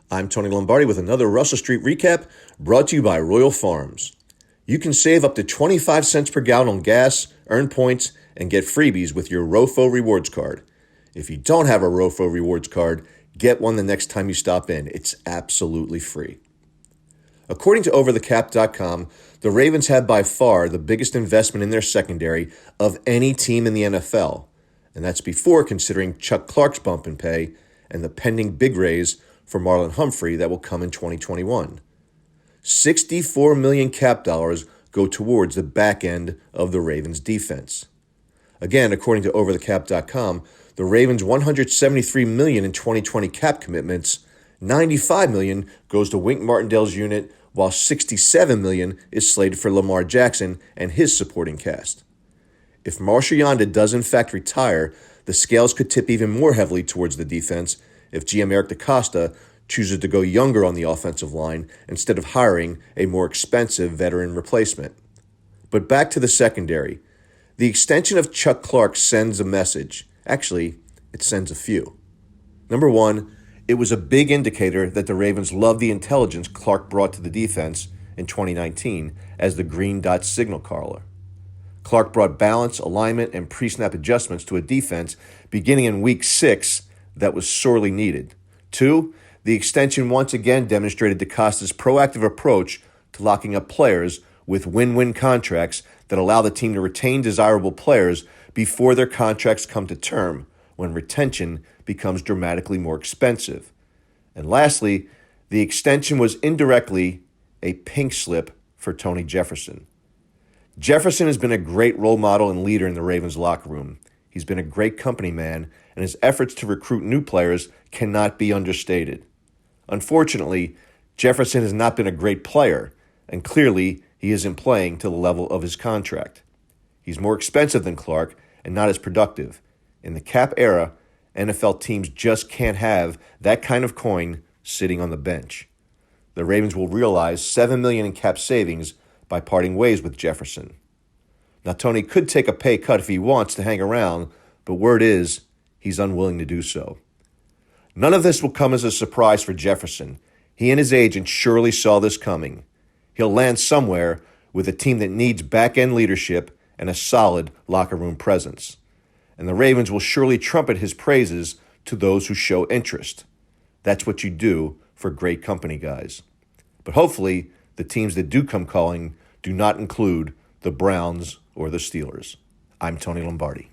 I'm Tony Lombardi with another Russell Street recap brought to you by Royal Farms. You can save up to 25 cents per gallon on gas, earn points, and get freebies with your ROFO Rewards card. If you don't have a ROFO Rewards card, get one the next time you stop in. It's absolutely free. According to OverTheCap.com, the Ravens have by far the biggest investment in their secondary of any team in the NFL, and that's before considering Chuck Clark's bump in pay and the pending big raise for Marlon Humphrey that will come in 2021. $64 million cap dollars go towards the back end of the Ravens defense. Again, according to OverTheCap.com, the Ravens' $173 million in 2020 cap commitments, $95 million goes to Wink Martindale's unit, while $67 million is slated for Lamar Jackson and his supporting cast. If Marshall Yanda does in fact retire, the scales could tip even more heavily towards the defense if GM Eric DeCosta chooses to go younger on the offensive line instead of hiring a more expensive veteran replacement. But back to the secondary. The extension of Chuck Clark sends a message. Actually, it sends a few. Number one, it was a big indicator that the Ravens loved the intelligence Clark brought to the defense in 2019 as the green dot signal caller. Clark brought balance, alignment, and pre-snap adjustments to a defense beginning in Week 6 that was sorely needed. 2, the extension once again demonstrated DeCosta's proactive approach to locking up players with win-win contracts that allow the team to retain desirable players before their contracts come to term, when retention becomes dramatically more expensive. And lastly, the extension was indirectly a pink slip for Tony Jefferson. Jefferson has been a great role model and leader in the Ravens locker room. He's been a great company man, and his efforts to recruit new players cannot be understated. Unfortunately, Jefferson has not been a great player, and clearly he isn't playing to the level of his contract. He's more expensive than Clark and not as productive. In the cap era, NFL teams just can't have that kind of coin sitting on the bench. The Ravens will realize $7 million in cap savings by parting ways with Jefferson. Now, Tony could take a pay cut if he wants to hang around, but word is he's unwilling to do so. None of this will come as a surprise for Jefferson. He and his agent surely saw this coming. He'll land somewhere with a team that needs back-end leadership and a solid locker room presence. And the Ravens will surely trumpet his praises to those who show interest. That's what you do for great company guys. But hopefully, the teams that do come calling do not include the Browns or the Steelers. I'm Tony Lombardi.